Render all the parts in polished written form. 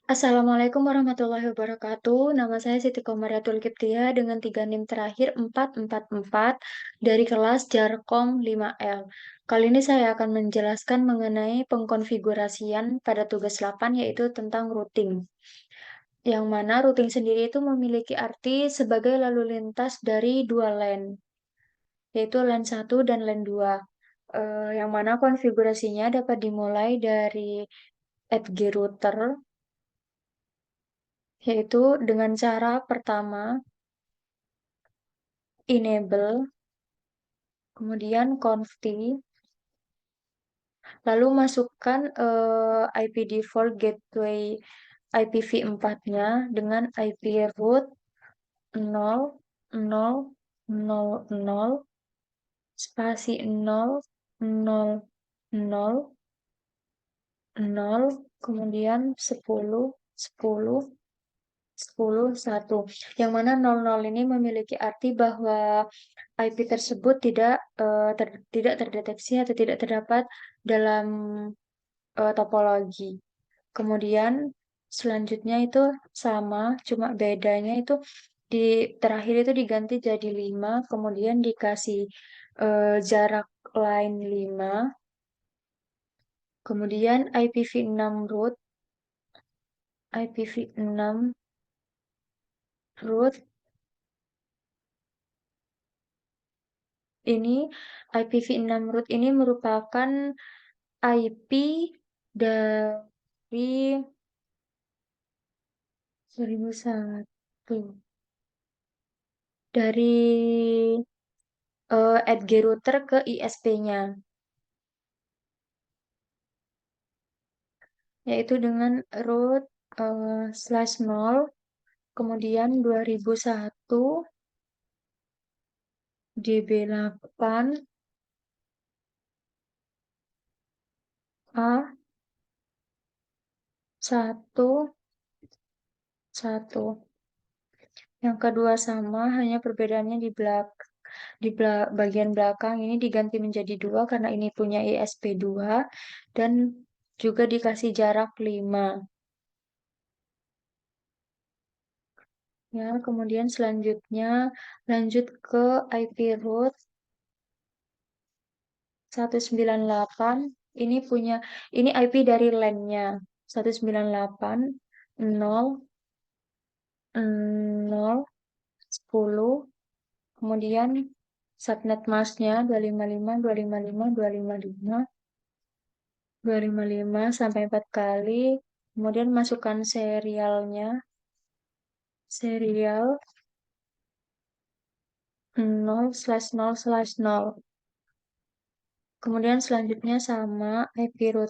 Assalamualaikum warahmatullahi wabarakatuh. Nama saya Siti Qomariatul Kiptiah dengan 3 NIM terakhir 444 dari kelas Jarkom 5L. Kali ini saya akan menjelaskan mengenai pengkonfigurasian pada tugas 8 yaitu tentang routing. Yang mana routing sendiri itu memiliki arti sebagai lalu lintas dari dua LAN, yaitu LAN 1 dan LAN 2. Yang mana konfigurasinya dapat dimulai dari edge router, yaitu dengan cara pertama enable, kemudian conft, lalu masukkan IP default gateway IPv4-nya dengan IP root 0, 0, 0, 0, spasi 0, 0, 0, 0, kemudian 10, 10, 10, 1. Yang mana 00 ini memiliki arti bahwa IP tersebut tidak terdeteksi atau tidak terdapat dalam topologi. Kemudian selanjutnya itu sama, cuma bedanya itu di terakhir itu diganti jadi 5, kemudian dikasih jarak line 5, kemudian IPv6 root, IPv6 root ini IPv6 root ini merupakan IP dari 1001 dari edge router ke ISP-nya, yaitu dengan root /0, kemudian 2001 db8 a 1 1. Yang kedua sama, hanya perbedaannya bagian belakang ini diganti menjadi 2 karena ini punya ISP 2 dan juga dikasih jarak 5. Ya, kemudian selanjutnya lanjut ke IP root 198. Ini IP dari LAN-nya 198 0 0 10, kemudian subnet masknya 255 255 255 255 sampai 4 kali, kemudian masukkan serial 0/0/0. Kemudian selanjutnya sama IP root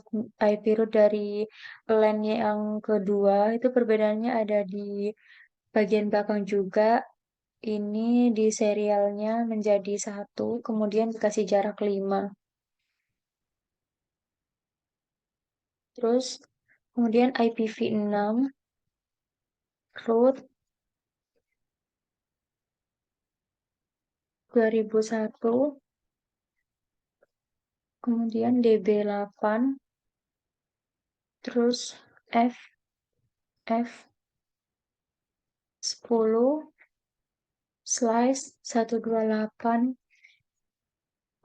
dari LAN yang kedua itu perbedaannya ada di bagian belakang juga. Ini di serialnya menjadi 1, kemudian dikasih jarak 5. Terus kemudian IPv6 root 2001, kemudian DB8, terus F 10/128,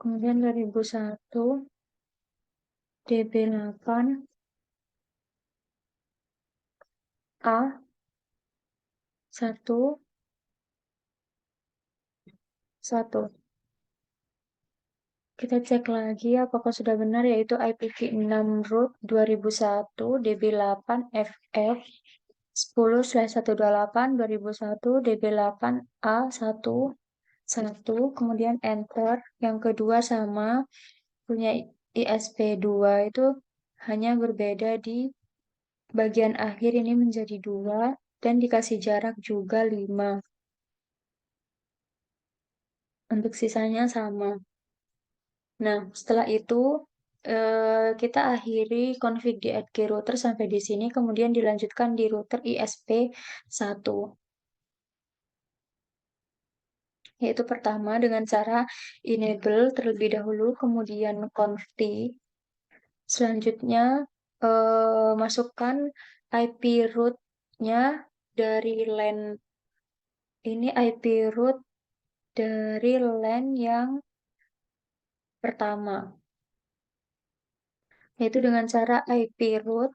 kemudian 2001 DB8 A 1 1. Kita cek lagi apakah sudah benar, yaitu IPv6 root 2001 DB8 FF 10/128 2001 DB8 A1 1, kemudian enter. Yang kedua sama, punya ISP 2 itu hanya berbeda di bagian akhir ini menjadi 2 dan dikasih jarak juga 5. Untuk sisanya sama. Nah, setelah itu kita akhiri config di edge router sampai di sini, kemudian dilanjutkan di router ISP 1. Yaitu pertama dengan cara enable terlebih dahulu, kemudian conft. Selanjutnya masukkan IP root-nya dari LAN ini IP root dari LAN yang pertama, yaitu dengan cara IP root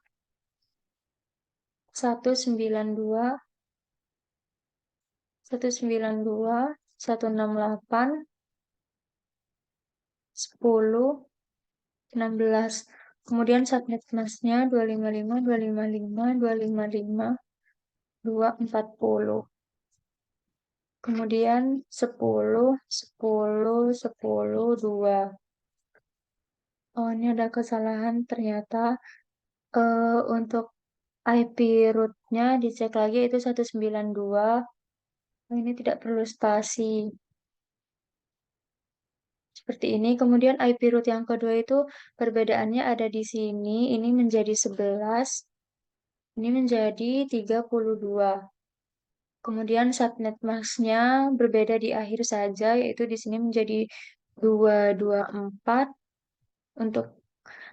192.168.10.16. Kemudian subnet masknya 255.255.255.240. Kemudian 10, 10, 10, 2. Oh, ini ada kesalahan ternyata. Untuk IP root-nya dicek lagi itu 192. Oh, ini tidak perlu spasi. Seperti ini. Kemudian IP root yang kedua itu perbedaannya ada di sini. Ini menjadi 11. Ini menjadi 32. Kemudian subnet masknya berbeda di akhir saja, yaitu di sini menjadi 224. Untuk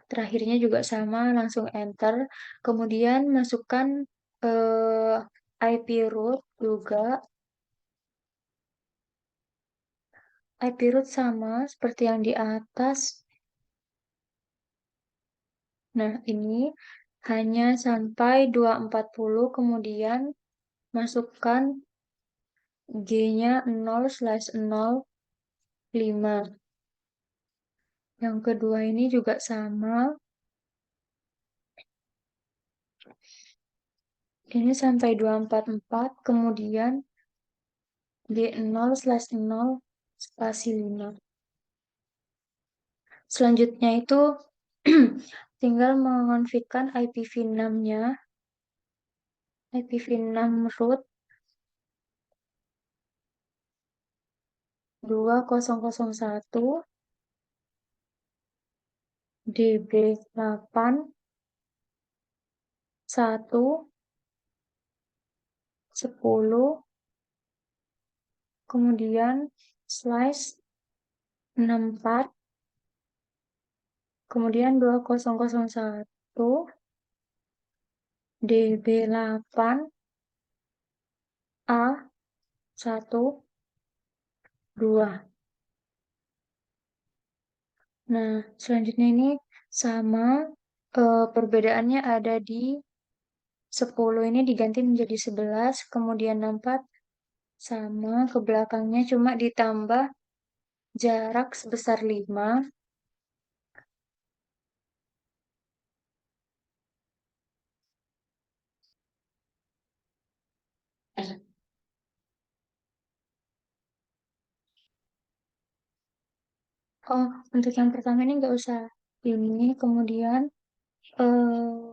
terakhirnya juga sama, langsung enter. Kemudian masukkan eh, IP root juga. IP root sama seperti yang di atas. Nah, ini hanya sampai 240, kemudian masukkan G-nya 0/0,5. Yang kedua ini juga sama. Ini sampai 244, kemudian G0/0 spasi 5. Selanjutnya itu tinggal mengonfigkan IPv6-nya. IPv6 root 2001 DB8 1 10, kemudian slash 64, kemudian 2001 DB8 A 1 2. Nah, selanjutnya ini sama, perbedaannya ada di 10 ini diganti menjadi 11, kemudian 64 sama ke belakangnya cuma ditambah jarak sebesar 5. Oh, untuk yang pertama ini nggak usah ini, kemudian eh,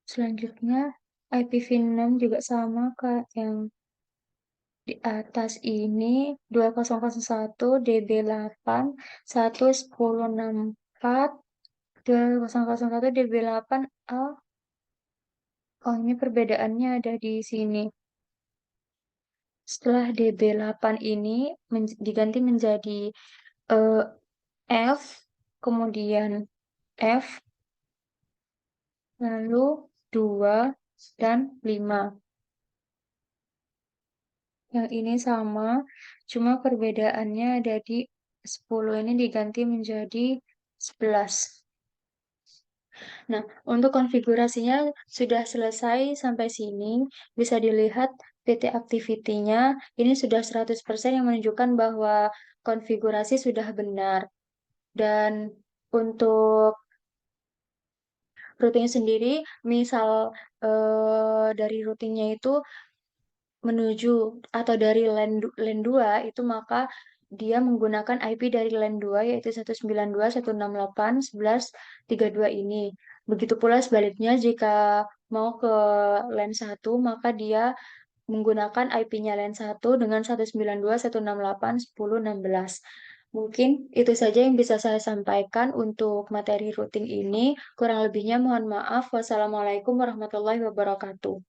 selanjutnya IPv6 juga sama kayak yang di atas ini 2001 DB8 11064 2001 DB8 A. Oh, ini perbedaannya ada di sini. Setelah DB8 ini diganti menjadi eh, F, kemudian F, lalu 2 dan 5. Yang ini sama, cuma perbedaannya ada di 10 ini diganti menjadi 11. Nah, untuk konfigurasinya sudah selesai sampai sini. Bisa dilihat PT activity-nya ini sudah 100% yang menunjukkan bahwa konfigurasi sudah benar. Dan untuk routing sendiri, misal dari routingnya itu menuju atau dari LAN 2 itu maka dia menggunakan IP dari LAN 2 yaitu 192.168.11.32 ini. Begitu pula sebaliknya jika mau ke LAN 1 maka dia menggunakan IP-nya LAN 1 dengan 192.168.10.16. Mungkin itu saja yang bisa saya sampaikan untuk materi routing ini. Kurang lebihnya mohon maaf. Wassalamualaikum warahmatullahi wabarakatuh.